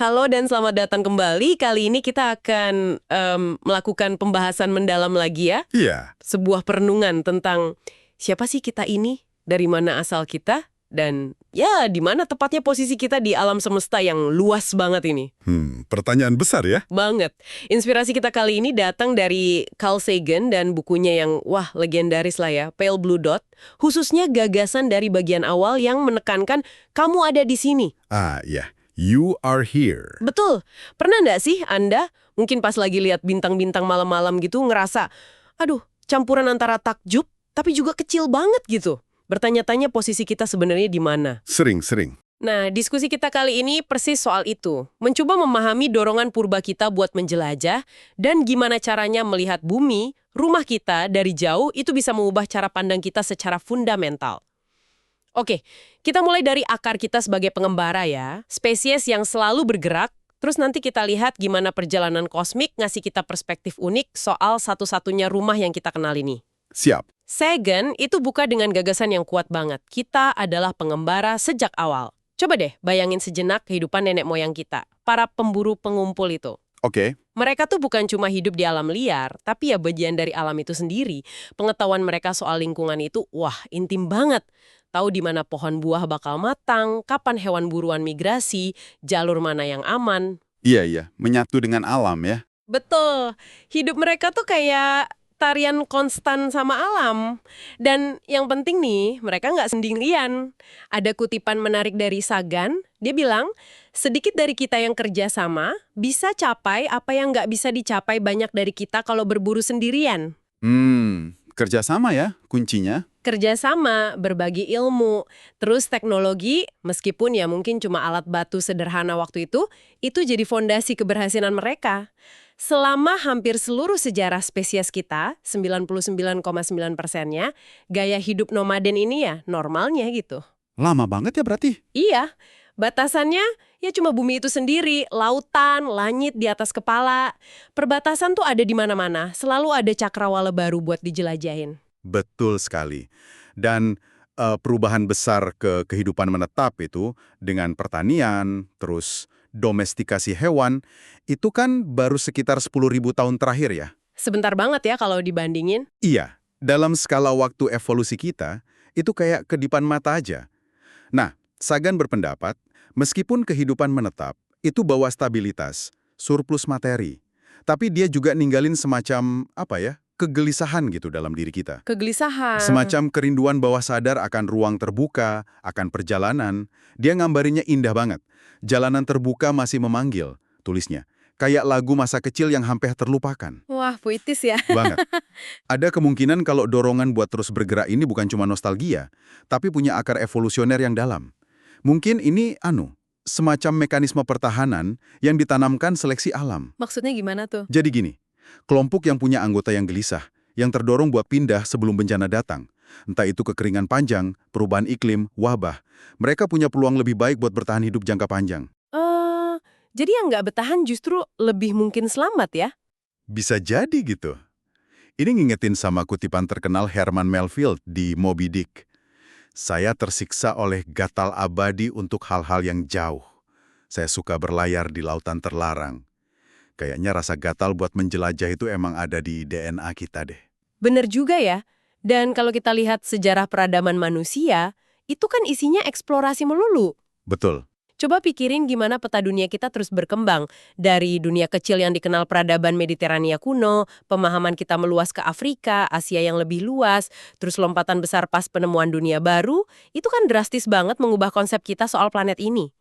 Halo dan selamat datang kembali. Kali ini kita akan melakukan pembahasan mendalam lagi ya. Iya, Sebuah perenungan tentang siapa sih kita ini, dari mana asal kita, dan ya di mana tepatnya posisi kita di alam semesta yang luas banget ini. pertanyaan besar ya. Banget. Inspirasi kita kali ini datang dari Carl Sagan dan bukunya yang wah legendaris lah ya, Pale Blue Dot. Khususnya gagasan dari bagian awal yang menekankan kamu ada di sini. Iya. You are here. Betul. Pernah nggak sih Anda mungkin pas lagi lihat bintang-bintang malam-malam gitu ngerasa, aduh, campuran antara takjub tapi juga kecil banget gitu. Bertanya-tanya posisi kita sebenarnya di mana. Sering. Nah, diskusi kita kali ini persis soal itu. Mencoba memahami dorongan purba kita buat menjelajah dan gimana caranya melihat bumi, rumah kita dari jauh itu bisa mengubah cara pandang kita secara fundamental. Oke, kita mulai dari akar kita sebagai pengembara ya. Spesies yang selalu bergerak, terus nanti kita lihat gimana perjalanan kosmik ngasih kita perspektif unik soal satu-satunya rumah yang kita kenal ini. Siap. Sagan itu buka dengan gagasan yang kuat banget. Kita adalah pengembara sejak awal. Coba deh bayangin sejenak kehidupan nenek moyang kita, para pemburu pengumpul itu. Oke. Mereka tuh bukan cuma hidup di alam liar, tapi ya bagian dari alam itu sendiri. Pengetahuan mereka soal lingkungan itu, wah, intim banget. Tahu di mana pohon buah bakal matang, kapan hewan buruan migrasi, jalur mana yang aman. Iya. Menyatu dengan alam ya. Betul, hidup mereka tuh kayak tarian konstan sama alam. Dan yang penting nih, mereka nggak sendirian. Ada kutipan menarik dari Sagan, dia bilang, sedikit dari kita yang kerja sama bisa capai apa yang nggak bisa dicapai banyak dari kita kalau berburu sendirian. Kerjasama ya kuncinya. Kerjasama, berbagi ilmu, terus teknologi, meskipun ya mungkin cuma alat batu sederhana waktu itu jadi fondasi keberhasilan mereka. Selama hampir seluruh sejarah spesies kita, 99,9%-nya, gaya hidup nomaden ini ya normalnya gitu. Lama banget ya berarti. Iya, batasannya ya cuma bumi itu sendiri, lautan, langit di atas kepala. Perbatasan tuh ada di mana-mana, selalu ada cakrawala baru buat dijelajahin. Betul sekali. Dan perubahan besar ke kehidupan menetap itu dengan pertanian, terus domestikasi hewan, itu kan baru sekitar 10.000 tahun terakhir ya. Sebentar banget ya kalau dibandingin. Iya, dalam skala waktu evolusi kita, itu kayak kedipan mata aja. Nah, Sagan berpendapat, meskipun kehidupan menetap, itu bawa stabilitas, surplus materi. Tapi dia juga ninggalin semacam, kegelisahan gitu dalam diri kita. Kegelisahan. Semacam kerinduan bawah sadar akan ruang terbuka, akan perjalanan. Dia ngambarinya indah banget. Jalanan terbuka masih memanggil, tulisnya. Kayak lagu masa kecil yang hampir terlupakan. Wah, puitis ya. Banget. Ada kemungkinan kalau dorongan buat terus bergerak ini bukan cuma nostalgia, tapi punya akar evolusioner yang dalam. Mungkin ini, semacam mekanisme pertahanan yang ditanamkan seleksi alam. Maksudnya gimana tuh? Jadi gini, kelompok yang punya anggota yang gelisah, yang terdorong buat pindah sebelum bencana datang. Entah itu kekeringan panjang, perubahan iklim, wabah. Mereka punya peluang lebih baik buat bertahan hidup jangka panjang. Jadi yang nggak bertahan justru lebih mungkin selamat ya? Bisa jadi gitu. Ini ngingetin sama kutipan terkenal Herman Melville di Moby Dick. Saya tersiksa oleh gatal abadi untuk hal-hal yang jauh. Saya suka berlayar di lautan terlarang. Kayaknya rasa gatal buat menjelajah itu emang ada di DNA kita deh. Bener juga ya. Dan kalau kita lihat sejarah peradaban manusia, itu kan isinya eksplorasi melulu. Betul. Coba pikirin gimana peta dunia kita terus berkembang. Dari dunia kecil yang dikenal peradaban Mediterania kuno, pemahaman kita meluas ke Afrika, Asia yang lebih luas, terus lompatan besar pas penemuan dunia baru, itu kan drastis banget mengubah konsep kita soal planet ini.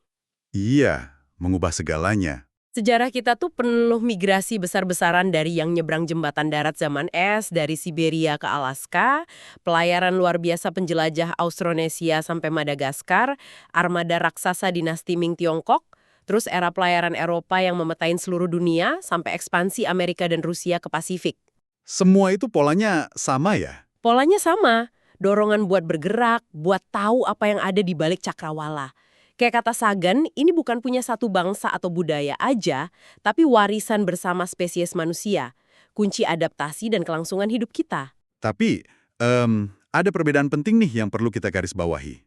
Iya, mengubah segalanya. Sejarah kita tuh penuh migrasi besar-besaran dari yang nyebrang jembatan darat zaman es, dari Siberia ke Alaska, pelayaran luar biasa penjelajah Austronesia sampai Madagaskar, armada raksasa dinasti Ming Tiongkok, terus era pelayaran Eropa yang memetain seluruh dunia, sampai ekspansi Amerika dan Rusia ke Pasifik. Semua itu polanya sama ya? Polanya sama, dorongan buat bergerak, buat tahu apa yang ada di balik cakrawala. Kayak kata Sagan, ini bukan punya satu bangsa atau budaya aja, tapi warisan bersama spesies manusia, kunci adaptasi dan kelangsungan hidup kita. Tapi, ada perbedaan penting nih yang perlu kita garis bawahi.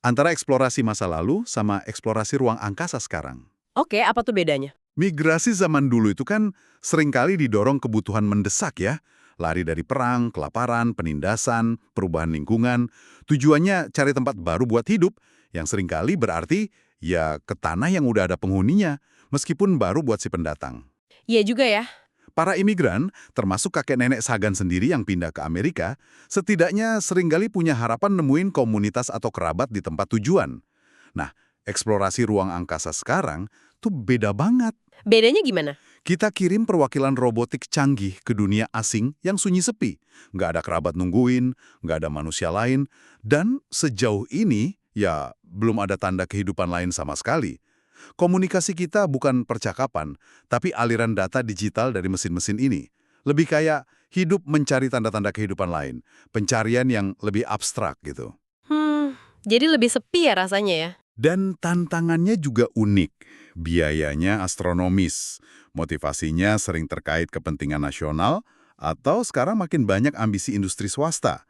Antara eksplorasi masa lalu sama eksplorasi ruang angkasa sekarang. Oke, apa tuh bedanya? Migrasi zaman dulu itu kan seringkali didorong kebutuhan mendesak ya. Lari dari perang, kelaparan, penindasan, perubahan lingkungan. Tujuannya cari tempat baru buat hidup, yang seringkali berarti ya ke tanah yang udah ada penghuninya, meskipun baru buat si pendatang. Iya juga ya. Para imigran, termasuk kakek nenek Sagan sendiri yang pindah ke Amerika, setidaknya seringkali punya harapan nemuin komunitas atau kerabat di tempat tujuan. Nah, eksplorasi ruang angkasa sekarang tuh beda banget. Bedanya gimana? Kita kirim perwakilan robotik canggih ke dunia asing yang sunyi sepi. Nggak ada kerabat nungguin, nggak ada manusia lain, dan sejauh ini, ya belum ada tanda kehidupan lain sama sekali. Komunikasi kita bukan percakapan, tapi aliran data digital dari mesin-mesin ini. Lebih kayak hidup mencari tanda-tanda kehidupan lain, pencarian yang lebih abstrak gitu. Jadi lebih sepi ya rasanya ya? Dan tantangannya juga unik. Biayanya astronomis, motivasinya sering terkait kepentingan nasional, atau sekarang makin banyak ambisi industri swasta.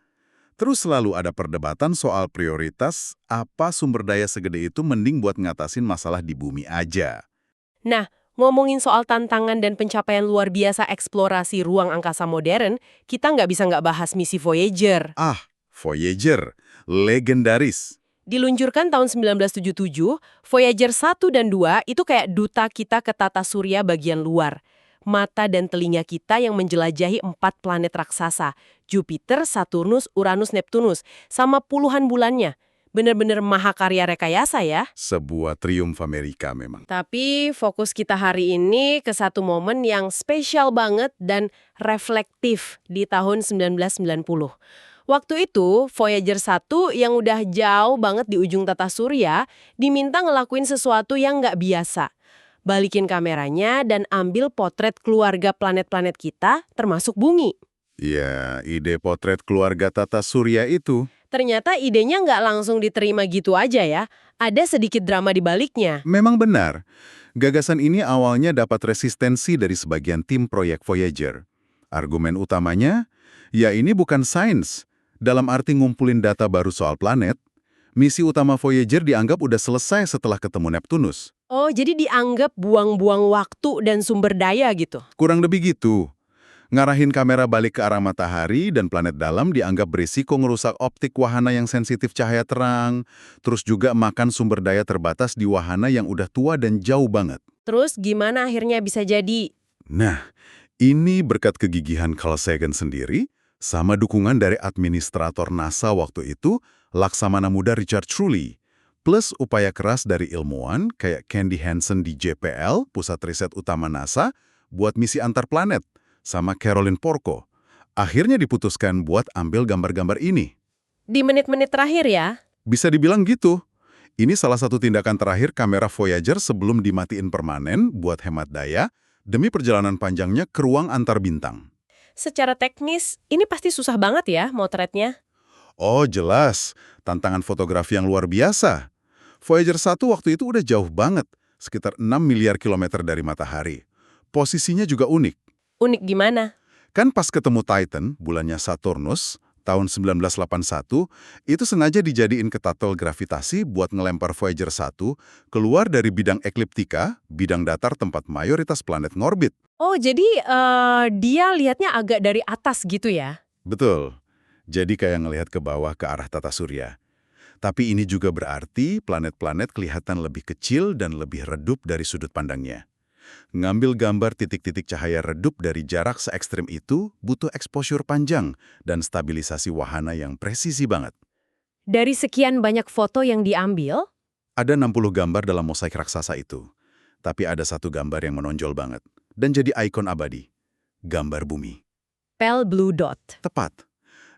Terus selalu ada perdebatan soal prioritas, apa sumber daya segede itu mending buat ngatasin masalah di bumi aja. Nah, ngomongin soal tantangan dan pencapaian luar biasa eksplorasi ruang angkasa modern, kita nggak bisa nggak bahas misi Voyager. Voyager, legendaris. Diluncurkan tahun 1977, Voyager 1 dan 2 itu kayak duta kita ke tata surya bagian luar. Mata dan telinga kita yang menjelajahi 4 planet raksasa, Jupiter, Saturnus, Uranus, Neptunus, sama puluhan bulannya. Bener-bener mahakarya rekayasa ya. Sebuah triumf Amerika memang. Tapi fokus kita hari ini ke satu momen yang spesial banget dan reflektif di tahun 1990. Waktu itu, Voyager 1 yang udah jauh banget di ujung tata surya, diminta ngelakuin sesuatu yang nggak biasa. Balikin kameranya dan ambil potret keluarga planet-planet kita, termasuk bumi. Ya, ide potret keluarga tata surya itu Ternyata idenya nggak langsung diterima gitu aja ya. Ada sedikit drama di baliknya. memang benar. Gagasan ini awalnya dapat resistensi dari sebagian tim proyek Voyager. Argumen utamanya, ya ini bukan sains. Dalam arti ngumpulin data baru soal planet, misi utama Voyager dianggap udah selesai setelah ketemu Neptunus. Oh, jadi dianggap buang-buang waktu dan sumber daya gitu. Kurang lebih gitu. Ngarahin kamera balik ke arah matahari dan planet dalam dianggap berisiko ngerusak optik wahana yang sensitif cahaya terang, terus juga makan sumber daya terbatas di wahana yang udah tua dan jauh banget. Terus gimana akhirnya bisa jadi? Nah, ini berkat kegigihan Carl Sagan sendiri, sama dukungan dari administrator NASA waktu itu, Laksamana Muda Richard Truly, plus upaya keras dari ilmuwan kayak Candy Hansen di JPL, Pusat Riset Utama NASA, buat misi antar planet, sama Caroline Porco. Akhirnya diputuskan buat ambil gambar-gambar ini. Di menit-menit terakhir ya? Bisa dibilang gitu. Ini salah satu tindakan terakhir kamera Voyager sebelum dimatiin permanen buat hemat daya, demi perjalanan panjangnya ke ruang antar bintang. Secara teknis, ini pasti susah banget ya motretnya. Oh jelas, tantangan fotografi yang luar biasa. Voyager 1 waktu itu udah jauh banget, sekitar 6 miliar kilometer dari matahari. Posisinya juga unik. Unik gimana? Kan pas ketemu Titan, bulannya Saturnus, tahun 1981, itu sengaja dijadiin ketapel gravitasi buat ngelempar Voyager 1 keluar dari bidang ekliptika, bidang datar tempat mayoritas planet ngorbit. Oh, jadi dia lihatnya agak dari atas gitu ya? Betul. Jadi kayak ngelihat ke bawah ke arah tata surya. Tapi ini juga berarti planet-planet kelihatan lebih kecil dan lebih redup dari sudut pandangnya. Ngambil gambar titik-titik cahaya redup dari jarak se ekstrim itu butuh exposure panjang dan stabilisasi wahana yang presisi banget. Dari sekian banyak foto yang diambil, Ada 60 gambar dalam mosaik raksasa itu. Tapi ada satu gambar yang menonjol banget dan jadi ikon abadi. Gambar bumi. pale blue dot. Tepat.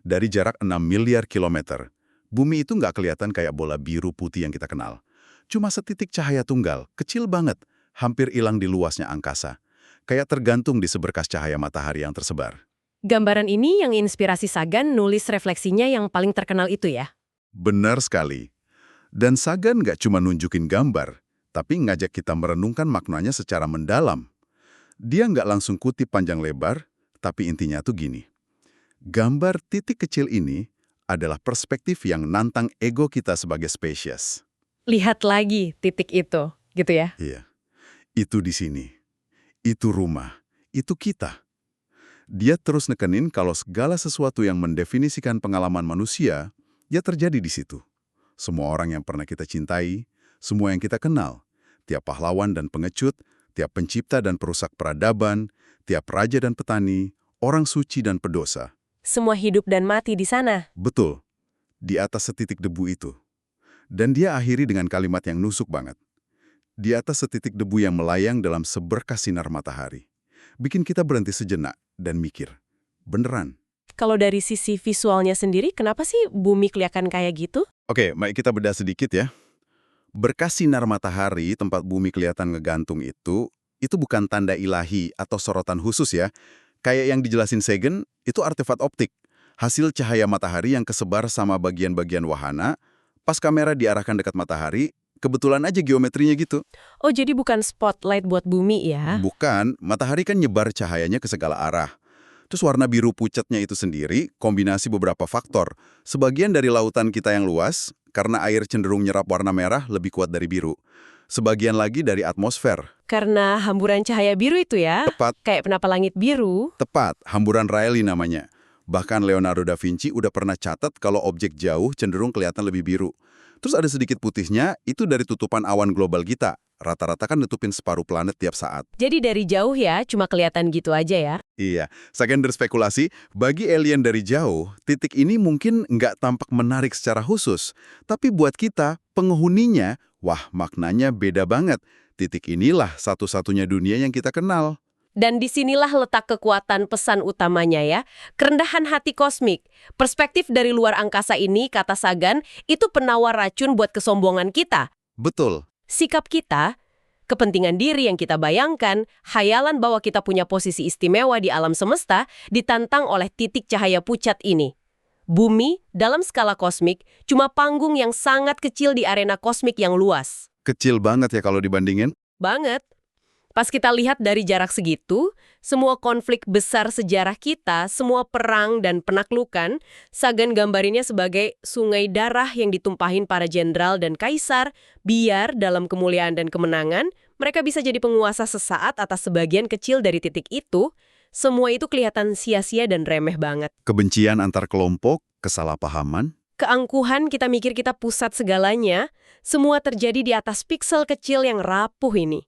Dari jarak 6 miliar kilometer, bumi itu nggak kelihatan kayak bola biru putih yang kita kenal. Cuma setitik cahaya tunggal, kecil banget, hampir hilang di luasnya angkasa. Kayak tergantung di seberkas cahaya matahari yang tersebar. Gambaran ini yang inspirasi Sagan nulis refleksinya yang paling terkenal itu ya? Benar sekali. Dan Sagan nggak cuma nunjukin gambar, tapi ngajak kita merenungkan maknanya secara mendalam. Dia nggak langsung kutip panjang lebar, tapi intinya tuh gini. Gambar titik kecil ini adalah perspektif yang nantang ego kita sebagai spesies. Lihat lagi titik itu, gitu ya? Iya. Itu di sini. Itu rumah. Itu kita. Dia terus nekenin kalau segala sesuatu yang mendefinisikan pengalaman manusia, ya terjadi di situ. Semua orang yang pernah kita cintai, semua yang kita kenal, tiap pahlawan dan pengecut, tiap pencipta dan perusak peradaban, tiap raja dan petani, orang suci dan pedosa. Semua hidup dan mati di sana. Betul, di atas setitik debu itu. Dan dia akhiri dengan kalimat yang nusuk banget. Di atas setitik debu yang melayang dalam seberkas sinar matahari. Bikin kita berhenti sejenak dan mikir, beneran? Kalau dari sisi visualnya sendiri, kenapa sih bumi kelihatan kayak gitu? Oke, mari kita bedah sedikit ya. Berkas sinar matahari tempat bumi kelihatan ngegantung itu bukan tanda ilahi atau sorotan khusus ya. Kayak yang dijelasin Sagan, itu artefak optik. Hasil cahaya matahari yang kesebar sama bagian-bagian wahana, pas kamera diarahkan dekat matahari, kebetulan aja geometrinya gitu. Oh, jadi bukan spotlight buat bumi ya? Bukan, matahari kan nyebar cahayanya ke segala arah. Terus warna biru pucatnya itu sendiri, kombinasi beberapa faktor. Sebagian dari lautan kita yang luas, karena air cenderung nyerap warna merah lebih kuat dari biru. Sebagian lagi dari atmosfer. Karena hamburan cahaya biru itu ya? Tepat, Kayak penapa langit biru? tepat, hamburan Rayleigh namanya. Bahkan Leonardo da Vinci udah pernah catat kalau objek jauh cenderung kelihatan lebih biru. Terus ada sedikit putihnya, itu dari tutupan awan global kita. Rata-rata kan nutupin separuh planet tiap saat. Jadi dari jauh ya, cuma kelihatan gitu aja ya? Iya, Sagan berspekulasi, bagi alien dari jauh, titik ini mungkin nggak tampak menarik secara khusus. Tapi buat kita, penghuninya, wah maknanya beda banget. Titik inilah satu-satunya dunia yang kita kenal. Dan disinilah letak kekuatan pesan utamanya ya. Kerendahan hati kosmik. Perspektif dari luar angkasa ini, kata Sagan, itu penawar racun buat kesombongan kita. Betul. Sikap kita, kepentingan diri yang kita bayangkan, hayalan bahwa kita punya posisi istimewa di alam semesta, ditantang oleh titik cahaya pucat ini. Bumi, dalam skala kosmik, cuma panggung yang sangat kecil di arena kosmik yang luas. Kecil banget ya kalau dibandingin. Banget. Pas kita lihat dari jarak segitu, semua konflik besar sejarah kita, semua perang dan penaklukan, Sagan gambarinnya sebagai sungai darah yang ditumpahin para jenderal dan kaisar, biar dalam kemuliaan dan kemenangan, mereka bisa jadi penguasa sesaat atas sebagian kecil dari titik itu, semua itu kelihatan sia-sia dan remeh banget. Kebencian antar kelompok, kesalahpahaman. Keangkuhan kita mikir kita pusat segalanya, semua terjadi di atas piksel kecil yang rapuh ini.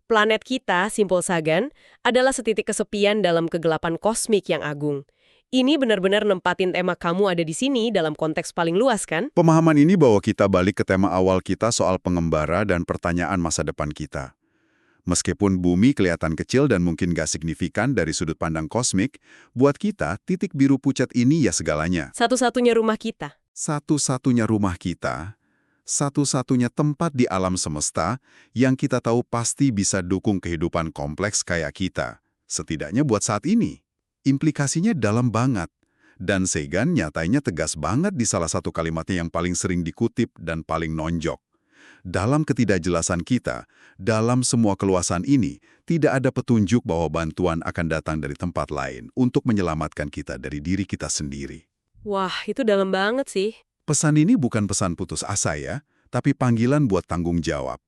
Planet kita, simpul Sagan, adalah setitik kesepian dalam kegelapan kosmik yang agung. Ini benar-benar nempatin tema kamu ada di sini dalam konteks paling luas kan? Pemahaman ini bawa kita balik ke tema awal kita soal pengembara dan pertanyaan masa depan kita. Meskipun bumi kelihatan kecil dan mungkin gak signifikan dari sudut pandang kosmik, buat kita titik biru pucat ini ya segalanya. Satu-satunya rumah kita. Satu-satunya rumah kita, satu-satunya tempat di alam semesta yang kita tahu pasti bisa dukung kehidupan kompleks kayak kita. Setidaknya buat saat ini. Implikasinya dalam banget. Dan Sagan nyatanya tegas banget di salah satu kalimatnya yang paling sering dikutip dan paling nonjok. Dalam ketidakjelasan kita, dalam semua keluasan ini, tidak ada petunjuk bahwa bantuan akan datang dari tempat lain untuk menyelamatkan kita dari diri kita sendiri. Wah, itu dalam banget sih. Pesan ini bukan pesan putus asa ya, tapi panggilan buat tanggung jawab.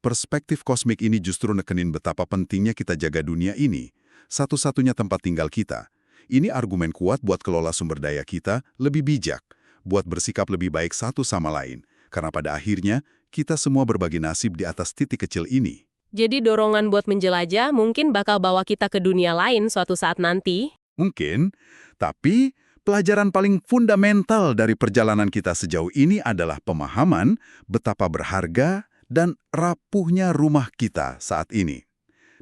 Perspektif kosmik ini justru nekenin betapa pentingnya kita jaga dunia ini, satu-satunya tempat tinggal kita. Ini argumen kuat buat kelola sumber daya kita lebih bijak, buat bersikap lebih baik satu sama lain. Karena pada akhirnya, kita semua berbagi nasib di atas titik kecil ini. Jadi dorongan buat menjelajah mungkin bakal bawa kita ke dunia lain suatu saat nanti. Mungkin, tapi pelajaran paling fundamental dari perjalanan kita sejauh ini adalah pemahaman betapa berharga dan rapuhnya rumah kita saat ini.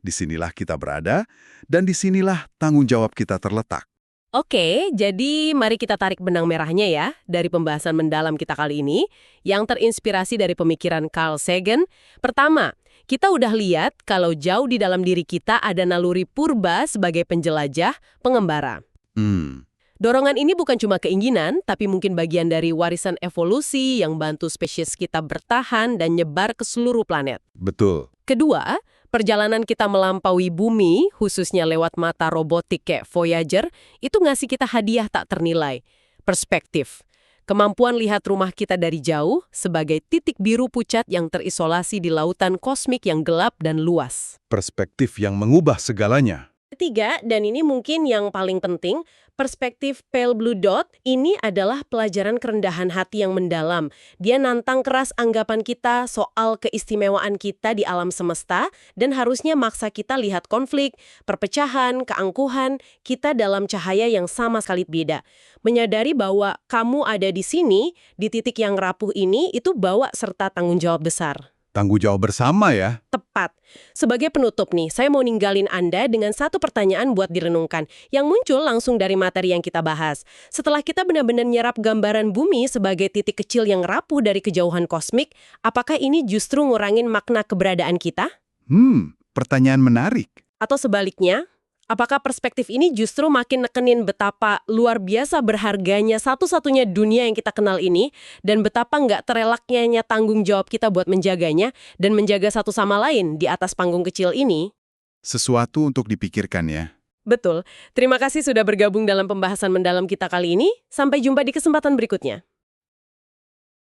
Disinilah kita berada, dan disinilah tanggung jawab kita terletak. Oke, jadi mari kita tarik benang merahnya ya, dari pembahasan mendalam kita kali ini, yang terinspirasi dari pemikiran Carl Sagan. Pertama, kita udah lihat kalau jauh di dalam diri kita ada naluri purba sebagai penjelajah, pengembara. Dorongan ini bukan cuma keinginan, tapi mungkin bagian dari warisan evolusi yang bantu spesies kita bertahan dan nyebar ke seluruh planet. Betul. Kedua, perjalanan kita melampaui bumi, khususnya lewat mata robotik kayak Voyager, itu ngasih kita hadiah tak ternilai. Perspektif. Kemampuan lihat rumah kita dari jauh sebagai titik biru pucat yang terisolasi di lautan kosmik yang gelap dan luas. Perspektif yang mengubah segalanya. Ketiga, dan ini mungkin yang paling penting, perspektif Pale Blue Dot ini adalah pelajaran kerendahan hati yang mendalam. Dia nantang keras anggapan kita soal keistimewaan kita di alam semesta dan harusnya maksa kita lihat konflik, perpecahan, keangkuhan kita dalam cahaya yang sama sekali beda. Menyadari bahwa kamu ada di sini, di titik yang rapuh ini, itu bawa serta tanggung jawab besar. Tanggung jawab bersama ya. Tepat. Sebagai penutup nih, saya mau ninggalin Anda dengan satu pertanyaan buat direnungkan, yang muncul langsung dari materi yang kita bahas. Setelah kita benar-benar nyerap gambaran bumi sebagai titik kecil yang rapuh dari kejauhan kosmik, apakah ini justru ngurangin makna keberadaan kita? Pertanyaan menarik. Atau sebaliknya, apakah perspektif ini justru makin nekenin betapa luar biasa berharganya satu-satunya dunia yang kita kenal ini, dan betapa nggak terelaknya tanggung jawab kita buat menjaganya dan menjaga satu sama lain di atas panggung kecil ini? Sesuatu untuk dipikirkan ya. Betul. Terima kasih sudah bergabung dalam pembahasan mendalam kita kali ini. Sampai jumpa di kesempatan berikutnya.